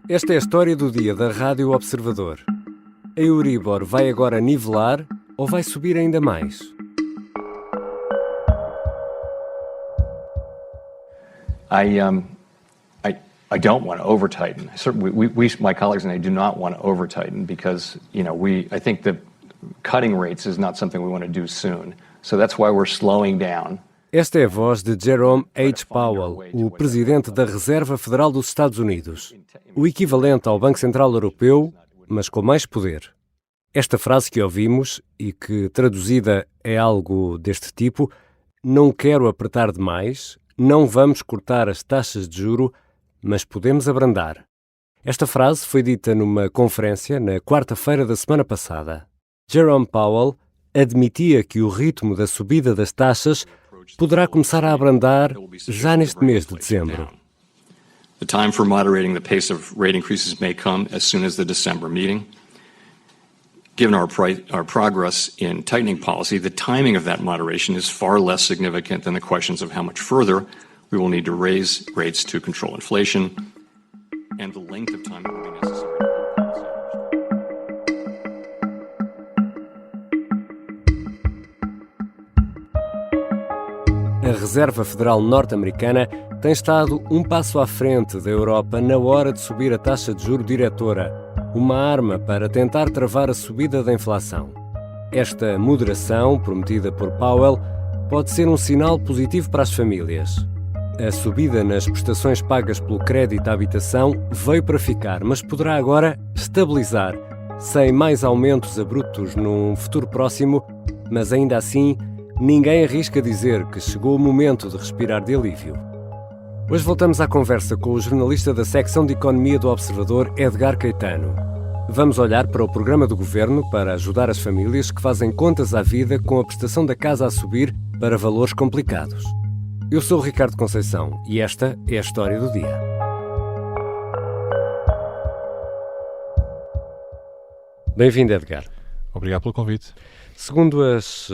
Esta é a história do dia da Rádio Observador. A Euribor vai agora nivelar ou vai subir ainda mais? I don't want to over-tighten. My colleagues and I do not want to over-tighten because, I think that cutting rates is not something we want to do soon. So that's why we're slowing down. Esta é a voz de Jerome H. Powell, o presidente da Reserva Federal dos Estados Unidos, o equivalente ao Banco Central Europeu, mas com mais poder. Esta frase que ouvimos, e que traduzida é algo deste tipo: não quero apertar demais, não vamos cortar as taxas de juro, mas podemos abrandar. Esta frase foi dita numa conferência na quarta-feira da semana passada. Jerome Powell admitia que o ritmo da subida das taxas poderá começar a abrandar já neste mês de dezembro. The time for moderating the pace of rate increases may come as soon as the December meeting. Given our progress in tightening policy, the timing of that moderation is far less significant than the questions of how much further we will need to raise rates to control inflation and the length of time that will be necessary. A Reserva Federal norte-americana tem estado um passo à frente da Europa na hora de subir a taxa de juro diretora, uma arma para tentar travar a subida da inflação. Esta moderação, prometida por Powell, pode ser um sinal positivo para as famílias. A subida nas prestações pagas pelo crédito à habitação veio para ficar, mas poderá agora estabilizar, sem mais aumentos abruptos num futuro próximo, mas ainda assim, ninguém arrisca dizer que chegou o momento de respirar de alívio. Hoje voltamos à conversa com o jornalista da secção de Economia do Observador, Edgar Caetano. Vamos olhar para o programa do Governo para ajudar as famílias que fazem contas à vida com a prestação da casa a subir para valores complicados. Eu sou o Ricardo Conceição e esta é a história do dia. Bem-vindo, Edgar. Obrigado pelo convite. Segundo as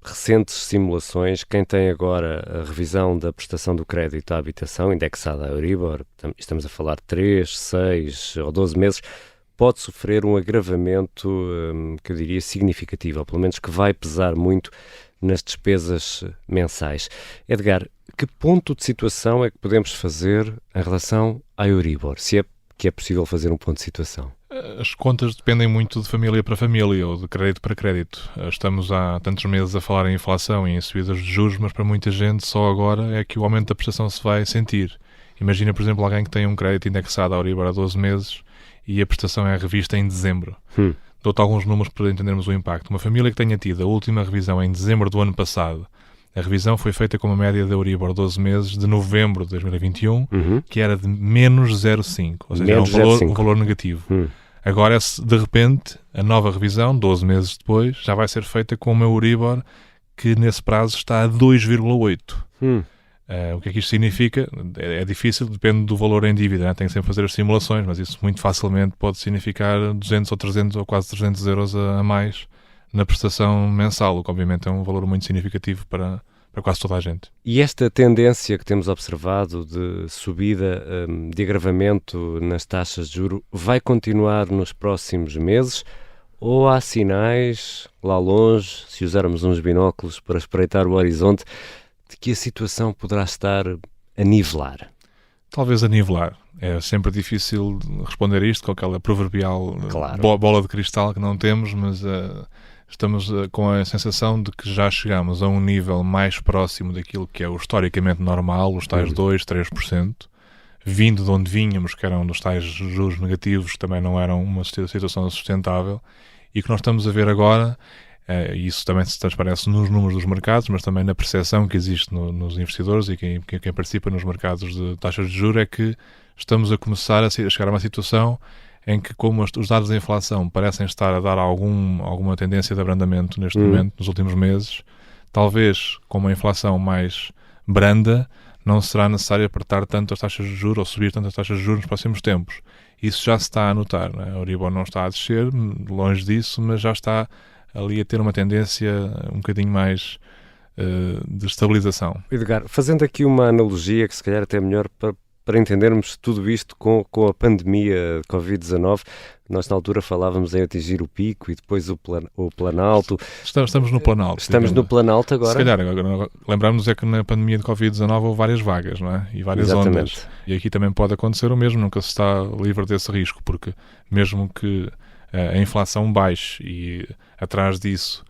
recentes simulações, quem tem agora a revisão da prestação do crédito à habitação, indexada à Euribor, estamos a falar de 3, 6 ou 12 meses, pode sofrer um agravamento, que eu diria, significativo, ou pelo menos que vai pesar muito nas despesas mensais. Edgar, que ponto de situação é que podemos fazer em relação à Euribor? Se é que é possível fazer um ponto de situação? As contas dependem muito de família para família ou de crédito para crédito. Estamos há tantos meses a falar em inflação e em subidas de juros, mas para muita gente só agora é que o aumento da prestação se vai sentir. Imagina, por exemplo, alguém que tem um crédito indexado à Euribor há 12 meses e a prestação é revista em dezembro. Dou-te alguns números para entendermos o impacto. Uma família que tenha tido a última revisão em dezembro do ano passado, a revisão foi feita com uma média da Euribor 12 meses de novembro de 2021, que era de menos 0,5, ou seja, um valor negativo. Agora, de repente, a nova revisão, 12 meses depois, já vai ser feita com uma Euribor que nesse prazo está a 2,8. O que é que isto significa? É difícil, depende do valor em dívida, né? Tem que sempre fazer as simulações, mas isso muito facilmente pode significar 200 ou 300 ou quase 300 euros a mais na prestação mensal, o que obviamente é um valor muito significativo para quase toda a gente. E esta tendência que temos observado de subida, de agravamento nas taxas de juros, vai continuar nos próximos meses? Ou há sinais, lá longe, se usarmos uns binóculos para espreitar o horizonte, de que a situação poderá estar a nivelar? Talvez a nivelar. É sempre difícil responder isto com aquela proverbial bola de cristal que não temos, mas estamos com a sensação de que já chegamos a um nível mais próximo daquilo que é o historicamente normal, os tais 2, 3%, vindo de onde vínhamos, que eram dos tais juros negativos, que também não eram uma situação sustentável, e que nós estamos a ver agora, e isso também se transparece nos números dos mercados, mas também na percepção que existe nos investidores e quem participa nos mercados de taxas de juros, é que estamos a começar a chegar a uma situação em que, como os dados da inflação parecem estar a dar alguma tendência de abrandamento neste momento, nos últimos meses, talvez com uma inflação mais branda, não será necessário apertar tanto as taxas de juros ou subir tanto as taxas de juros nos próximos tempos. Isso já se está a notar, né? A Euribor não está a descer, longe disso, mas já está ali a ter uma tendência um bocadinho mais de estabilização. Edgar, fazendo aqui uma analogia que se calhar até é melhor para para entendermos tudo isto com a pandemia de Covid-19. Nós, na altura, falávamos em atingir o pico e depois o Planalto. Estamos no Planalto. Estamos no Planalto agora. Se calhar, agora lembramos é que na pandemia de Covid-19 houve várias vagas, não é? E várias ondas. E aqui também pode acontecer o mesmo, nunca se está livre desse risco, porque mesmo que a inflação baixe e atrás disso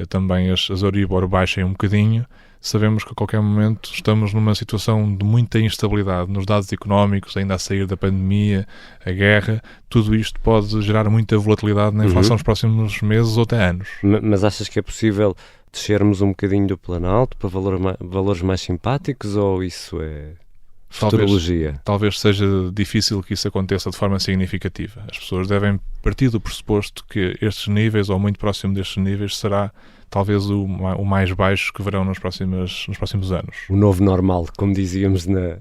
também as Euribor baixem um bocadinho, sabemos que a qualquer momento estamos numa situação de muita instabilidade nos dados económicos, ainda a sair da pandemia, a guerra, tudo isto pode gerar muita volatilidade na inflação nos próximos meses ou até anos. Mas achas que é possível descermos um bocadinho do Planalto para valores mais simpáticos, ou isso é futurologia? Talvez seja difícil que isso aconteça de forma significativa. As pessoas devem partir do pressuposto que estes níveis, ou muito próximo destes níveis, será talvez o mais baixo que verão nos próximos anos. O novo normal, como dizíamos na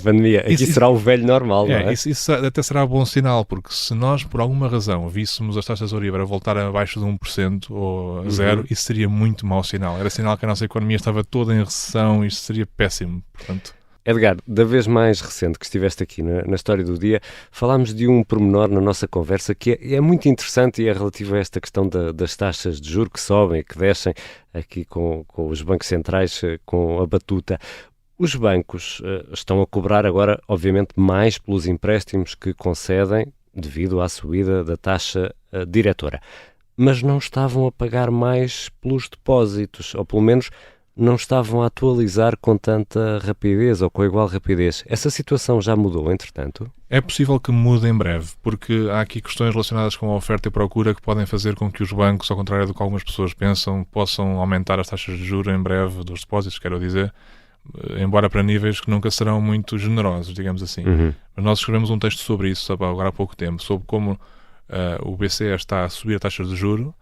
pandemia. Aqui será o velho normal, não é? Isso até será bom sinal, porque se nós, por alguma razão, víssemos as taxas de Euribor a voltar abaixo de 1% ou a zero, isso seria muito mau sinal. Era sinal que a nossa economia estava toda em recessão e isso seria péssimo, portanto... Edgar, da vez mais recente que estiveste aqui na História do Dia, falámos de um pormenor na nossa conversa que é muito interessante e é relativo a esta questão das taxas de juros que sobem e que descem aqui com os bancos centrais com a batuta. Os bancos estão a cobrar agora, obviamente, mais pelos empréstimos que concedem devido à subida da taxa diretora, mas não estavam a pagar mais pelos depósitos, ou pelo menos não estavam a atualizar com tanta rapidez ou com igual rapidez. Essa situação já mudou, entretanto? É possível que mude em breve, porque há aqui questões relacionadas com a oferta e procura que podem fazer com que os bancos, ao contrário do que algumas pessoas pensam, possam aumentar as taxas de juros em breve dos depósitos, quero dizer, embora para níveis que nunca serão muito generosos, digamos assim. Mas nós escrevemos um texto sobre isso agora há pouco tempo, sobre como o BCE está a subir a taxa de juros,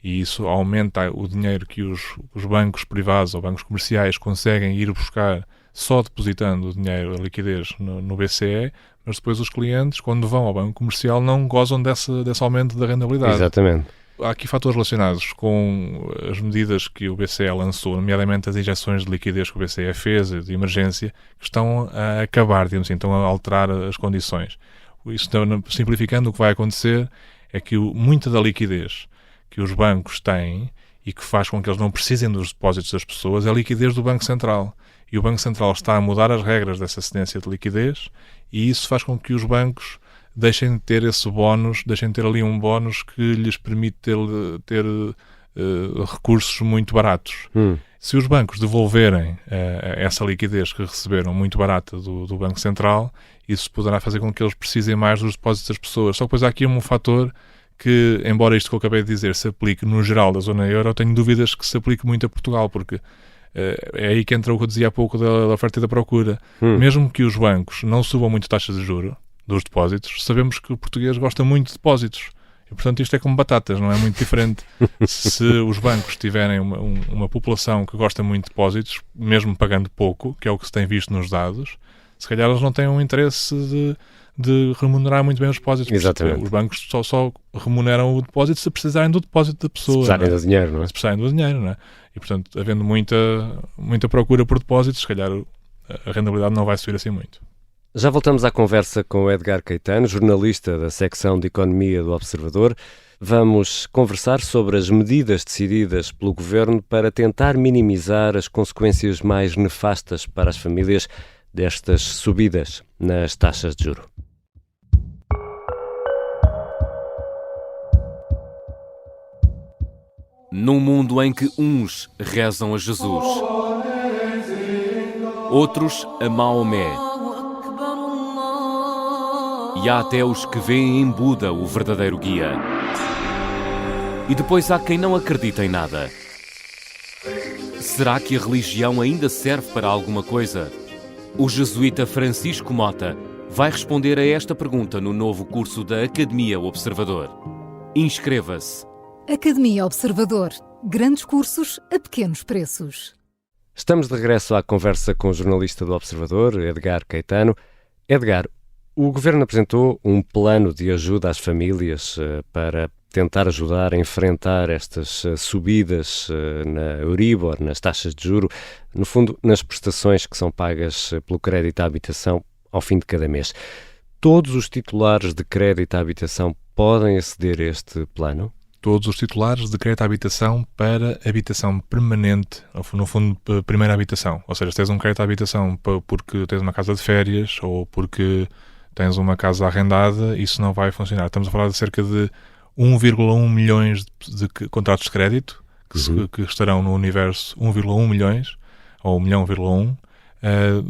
e isso aumenta o dinheiro que os bancos privados ou bancos comerciais conseguem ir buscar só depositando o dinheiro, a liquidez no BCE, mas depois os clientes, quando vão ao banco comercial, não gozam desse aumento da rentabilidade. Exatamente. Há aqui fatores relacionados com as medidas que o BCE lançou, nomeadamente as injeções de liquidez que o BCE fez, de emergência, que estão a acabar, digamos assim, estão a alterar as condições. Isso, simplificando, o que vai acontecer é que muita da liquidez que os bancos têm e que faz com que eles não precisem dos depósitos das pessoas é a liquidez do Banco Central. E o Banco Central está a mudar as regras dessa cedência de liquidez e isso faz com que os bancos deixem de ter esse bónus, deixem de ter ali um bónus que lhes permite ter recursos muito baratos. Se os bancos devolverem essa liquidez que receberam muito barata do Banco Central, isso poderá fazer com que eles precisem mais dos depósitos das pessoas. Só que depois há aqui um fator que, embora isto que eu acabei de dizer se aplique no geral da zona euro, eu tenho dúvidas que se aplique muito a Portugal, porque é aí que entra o que eu dizia há pouco da oferta e da procura. Mesmo que os bancos não subam muito taxas de juros dos depósitos, sabemos que o português gosta muito de depósitos. E, portanto, isto é como batatas, não é muito diferente. Se os bancos tiverem uma população que gosta muito de depósitos, mesmo pagando pouco, que é o que se tem visto nos dados, se calhar eles não têm um interesse de remunerar muito bem os depósitos. Exatamente. Os bancos só remuneram o depósito se precisarem do depósito da pessoa. Se precisarem do dinheiro, não é? Se precisarem do dinheiro, não é? E, portanto, havendo muita procura por depósitos, se calhar a rentabilidade não vai subir assim muito. Já voltamos à conversa com o Edgar Caetano, jornalista da secção de Economia do Observador. Vamos conversar sobre as medidas decididas pelo Governo para tentar minimizar as consequências mais nefastas para as famílias destas subidas nas taxas de juros. Num mundo em que uns rezam a Jesus, outros a Maomé, e há até os que veem em Buda o verdadeiro guia. E depois há quem não acredita em nada. Será que a religião ainda serve para alguma coisa? O jesuíta Francisco Mota vai responder a esta pergunta no novo curso da Academia Observador. Inscreva-se. Academia Observador. Grandes cursos a pequenos preços. Estamos de regresso à conversa com o jornalista do Observador, Edgar Caetano. Edgar, o Governo apresentou um plano de ajuda às famílias para tentar ajudar a enfrentar estas subidas na Euribor, nas taxas de juros, no fundo, nas prestações que são pagas pelo crédito à habitação ao fim de cada mês. Todos os titulares de crédito à habitação podem aceder a este plano? Todos os titulares de crédito à habitação para habitação permanente, no fundo, primeira habitação. Ou seja, se tens um crédito à habitação porque tens uma casa de férias ou porque tens uma casa arrendada, isso não vai funcionar. Estamos a falar de cerca de 1,1 milhões de contratos de crédito que estarão no universo 1,1 milhões, ou 1,1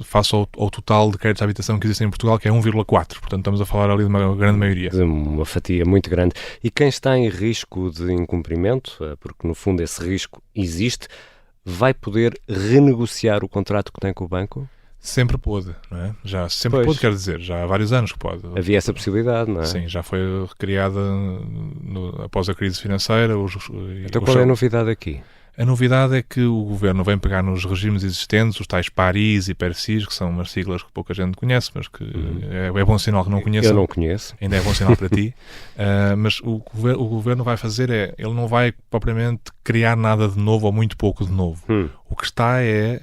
face ao total de créditos de habitação que existem em Portugal, que é 1,4. Portanto, estamos a falar ali de uma grande maioria. De uma fatia muito grande. E quem está em risco de incumprimento, porque no fundo esse risco existe, vai poder renegociar o contrato que tem com o banco? Sempre pôde, não é? Já sempre pôde, quer dizer, já há vários anos que pode. Havia essa possibilidade, não é? Sim, já foi recriada após a crise financeira. Então qual é a novidade aqui? A novidade é que o Governo vem pegar nos regimes existentes, os tais PARIs e PERSIs, que são umas siglas que pouca gente conhece, mas que é bom sinal que não conheçam. Eu não conheço. Ainda é bom sinal para ti. Mas o Governo vai fazer ele não vai propriamente criar nada de novo ou muito pouco de novo. O que está é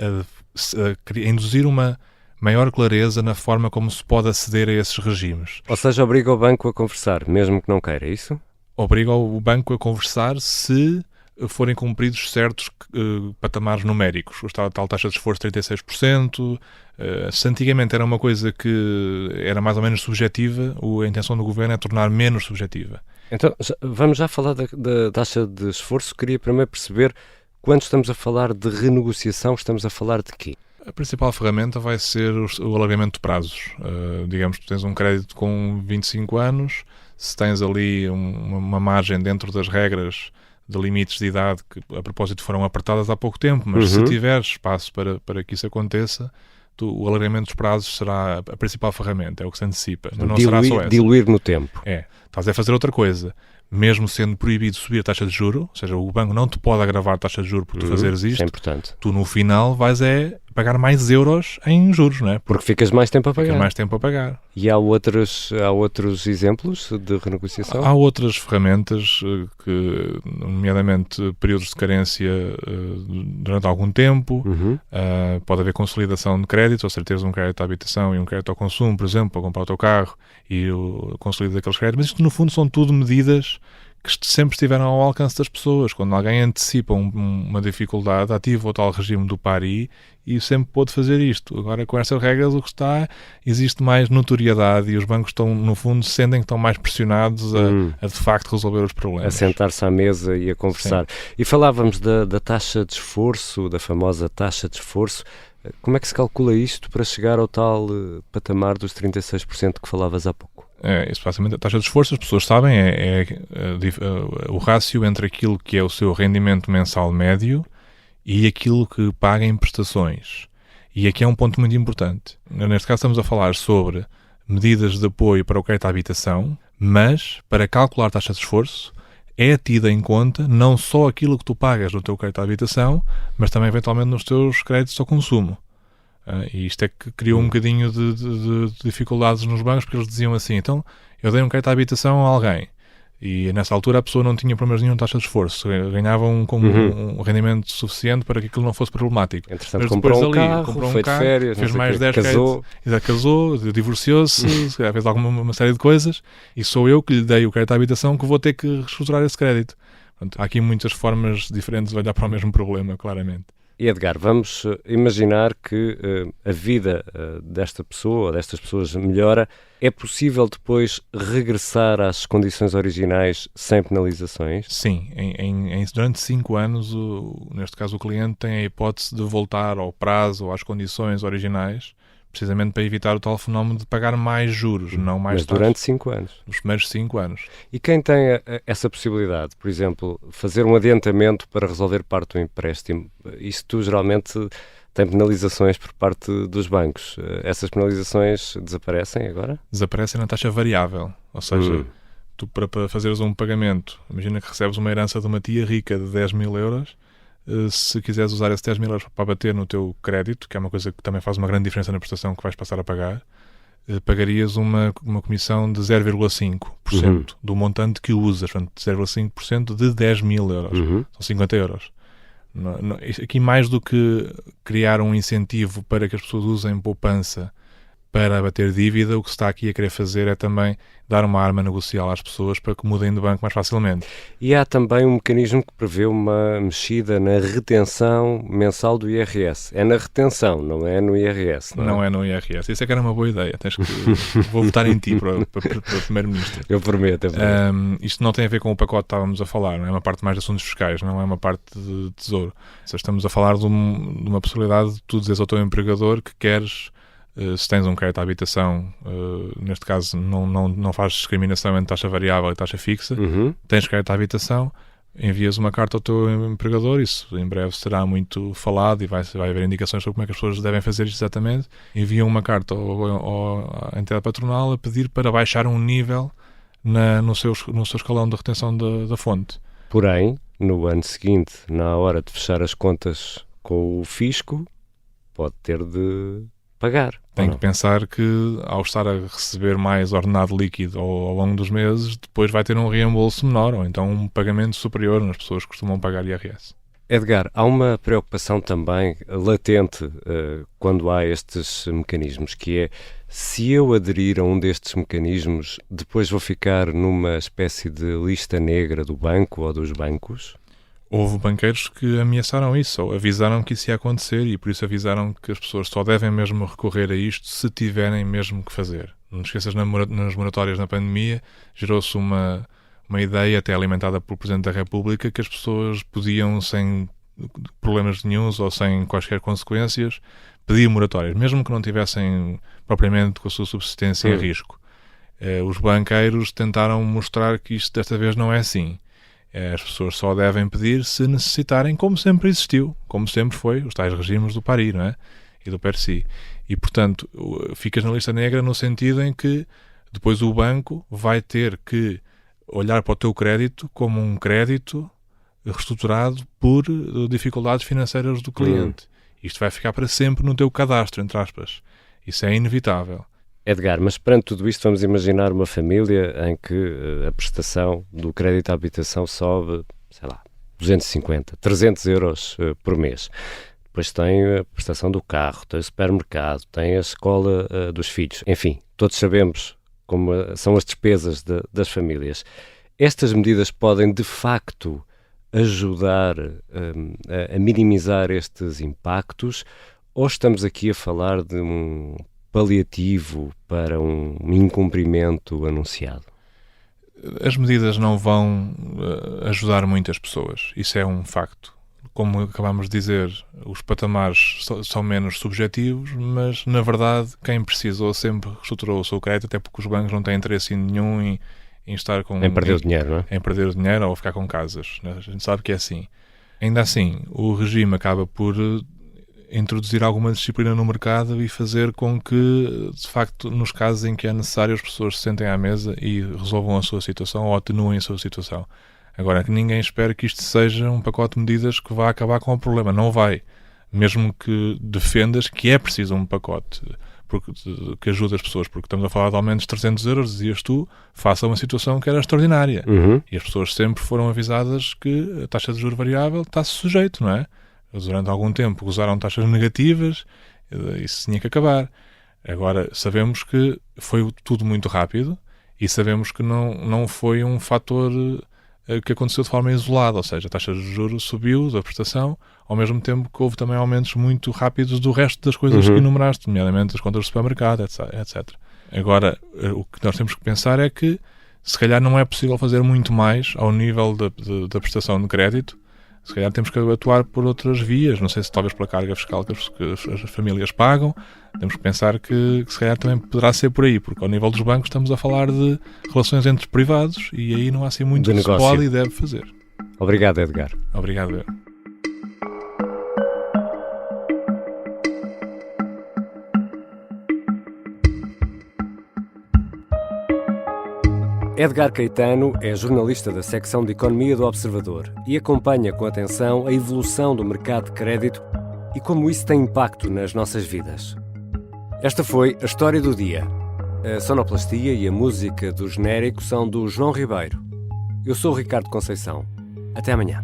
a induzir uma maior clareza na forma como se pode aceder a esses regimes. Ou seja, obriga o banco a conversar, mesmo que não queira, é isso? Obriga o banco a conversar se forem cumpridos certos patamares numéricos. A tal taxa de esforço 36%. Se antigamente era uma coisa que era mais ou menos subjetiva, a intenção do Governo é tornar menos subjetiva. Então, vamos já falar da taxa de esforço. Queria primeiro perceber, quando estamos a falar de renegociação, estamos a falar de quê? A principal ferramenta vai ser o alargamento de prazos. Digamos que tens um crédito com 25 anos, se tens ali uma margem dentro das regras de limites de idade que, a propósito, foram apertadas há pouco tempo, mas se tiveres espaço para que isso aconteça, o alargamento dos prazos será a principal ferramenta, é o que se antecipa. Mas não será só essa. Diluir no tempo. Estás a fazer outra coisa. Mesmo sendo proibido subir a taxa de juro, ou seja, o banco não te pode agravar a taxa de juro por tu fazeres isto, é importante. Tu no final vais pagar mais euros em juros, não é? Porque ficas mais tempo a pagar. Ficas mais tempo a pagar. E há outros exemplos de renegociação? Há outras ferramentas, nomeadamente períodos de carência durante algum tempo, pode haver consolidação de créditos, ou seja, teres um crédito à habitação e um crédito ao consumo, por exemplo, para comprar o teu carro e consolidar aqueles créditos, mas isto no fundo são tudo medidas que sempre estiveram ao alcance das pessoas. Quando alguém antecipa uma dificuldade, ativa o tal regime do PARI e sempre pôde fazer isto. Agora, com estas regras, o que existe mais notoriedade e os bancos estão, no fundo, sentem que estão mais pressionados a de facto resolver os problemas. A sentar-se à mesa e a conversar. Sim. E falávamos da taxa de esforço, da famosa taxa de esforço. Como é que se calcula isto para chegar ao tal patamar dos 36% que falavas há pouco? Isso, basicamente, a taxa de esforço, as pessoas sabem, o rácio entre aquilo que é o seu rendimento mensal médio e aquilo que paga em prestações. E aqui é um ponto muito importante. Neste caso estamos a falar sobre medidas de apoio para o crédito à habitação, mas para calcular a taxa de esforço é tida em conta não só aquilo que tu pagas no teu crédito à habitação, mas também eventualmente nos teus créditos ao consumo. E isto é que criou um bocadinho de dificuldades nos bancos, porque eles diziam assim, então eu dei um crédito à habitação a alguém e nessa altura a pessoa não tinha problemas nenhum de taxa de esforço, ganhava um rendimento suficiente para que aquilo não fosse problemático. Entretanto, comprou um carro, foi de férias, fez mais 10 créditos, casou, divorciou-se, fez uma série de coisas e sou eu que lhe dei o crédito à habitação que vou ter que reestruturar esse crédito. Portanto, há aqui muitas formas diferentes de olhar para o mesmo problema, claramente. E Edgar, vamos imaginar que a vida desta pessoa, ou destas pessoas, melhora. É possível depois regressar às condições originais sem penalizações? Sim, durante 5 anos, neste caso o cliente tem a hipótese de voltar ao prazo ou às condições originais, precisamente para evitar o tal fenómeno de pagar mais juros, não mais Mas durante 5 anos? Nos primeiros 5 anos. E quem tem essa possibilidade, por exemplo, fazer um adiantamento para resolver parte do empréstimo, isto geralmente tem penalizações por parte dos bancos. Essas penalizações desaparecem agora? Desaparecem na taxa variável, ou seja, tu para fazeres um pagamento, imagina que recebes uma herança de uma tia rica de 10 mil euros, se quiseres usar esses 10 mil euros para bater no teu crédito, que é uma coisa que também faz uma grande diferença na prestação que vais passar a pagar, pagarias uma comissão de 0,5% do montante que usas, portanto 0,5% de 10 mil euros, são 50 euros. Aqui mais do que criar um incentivo para que as pessoas usem poupança para abater dívida, o que se está aqui a querer fazer é também dar uma arma negocial às pessoas para que mudem de banco mais facilmente. E há também um mecanismo que prevê uma mexida na retenção mensal do IRS. É na retenção, não é no IRS. Não é no IRS. Isso é que era uma boa ideia. Vou votar em ti para Primeiro-Ministro. Eu prometo. Isto não tem a ver com o pacote que estávamos a falar, não é uma parte mais de assuntos fiscais, não é uma parte de tesouro. Seja, estamos a falar de uma possibilidade de tu dizeres ao teu empregador que queres... se tens um crédito à habitação, neste caso não fazes discriminação entre taxa variável e taxa fixa, tens crédito à habitação, envias uma carta ao teu empregador, isso em breve será muito falado e vai haver indicações sobre como é que as pessoas devem fazer isto exatamente. Enviam uma carta à entidade patronal a pedir para baixar um nível no seu escalão de retenção da fonte. Porém, no ano seguinte, na hora de fechar as contas com o fisco, pode ter de pagar. Tem que pensar que, ao estar a receber mais ordenado líquido ao longo dos meses, depois vai ter um reembolso menor ou então um pagamento superior nas pessoas que costumam pagar IRS. Edgar, há uma preocupação também latente quando há estes mecanismos, que é, se eu aderir a um destes mecanismos, depois vou ficar numa espécie de lista negra do banco ou dos bancos? Houve banqueiros que ameaçaram isso, ou avisaram que isso ia acontecer e por isso avisaram que as pessoas só devem mesmo recorrer a isto se tiverem mesmo que fazer. Não te esqueças, nas moratórias na pandemia, gerou-se uma ideia, até alimentada pelo Presidente da República, que as pessoas podiam, sem problemas nenhuns ou sem quaisquer consequências, pedir moratórias, mesmo que não tivessem propriamente com a sua subsistência em risco. Os banqueiros tentaram mostrar que isto desta vez não é assim. As pessoas só devem pedir se necessitarem, como sempre existiu, como sempre foi, os tais regimes do Paris, não é? E do Percy. E, portanto, ficas na lista negra no sentido em que depois o banco vai ter que olhar para o teu crédito como um crédito reestruturado por dificuldades financeiras do cliente. Isto vai ficar para sempre no teu cadastro, entre aspas. Isso é inevitável. Edgar, mas perante tudo isto vamos imaginar uma família em que a prestação do crédito à habitação sobe, 250, 300 euros por mês. Depois tem a prestação do carro, tem o supermercado, tem a escola dos filhos. Enfim, todos sabemos como são as despesas das famílias. Estas medidas podem, de facto, ajudar a minimizar estes impactos, ou estamos aqui a falar de um paliativo para um incumprimento anunciado? As medidas não vão ajudar muitas pessoas, isso é um facto. Como acabamos de dizer, os patamares são menos subjetivos, mas na verdade quem precisou sempre reestruturou o seu crédito, até porque os bancos não têm interesse nenhum em estar com... Em perder o dinheiro, não é? Em perder o dinheiro ou ficar com casas. A gente sabe que é assim. Ainda assim, o regime acaba por introduzir alguma disciplina no mercado e fazer com que, de facto, nos casos em que é necessário, as pessoas se sentem à mesa e resolvam a sua situação ou atenuem a sua situação. Agora, que ninguém espere que isto seja um pacote de medidas que vá acabar com o problema. Não vai. Mesmo que defendas que é preciso um pacote que ajude as pessoas, porque estamos a falar de aumentos de 300 euros, dizias tu, face a uma situação que era extraordinária. E as pessoas sempre foram avisadas que a taxa de juros variável está sujeito, não é? Durante algum tempo gozaram taxas negativas, isso tinha que acabar. Agora, sabemos que foi tudo muito rápido e sabemos que não foi um fator que aconteceu de forma isolada, ou seja, a taxa de juros subiu da prestação, ao mesmo tempo que houve também aumentos muito rápidos do resto das coisas que enumeraste, nomeadamente as contas do supermercado, etc. Agora, o que nós temos que pensar é que, se calhar, não é possível fazer muito mais ao nível da prestação de crédito. Se calhar temos que atuar por outras vias, não sei se talvez pela carga fiscal que as famílias pagam. Temos que pensar que se calhar também poderá ser por aí, porque ao nível dos bancos estamos a falar de relações entre privados e aí não há assim muito que se pode e deve fazer. Obrigado, Edgar. Obrigado. Edgar Caetano é jornalista da secção de Economia do Observador e acompanha com atenção a evolução do mercado de crédito e como isso tem impacto nas nossas vidas. Esta foi a história do dia. A sonoplastia e a música do genérico são do João Ribeiro. Eu sou o Ricardo Conceição. Até amanhã.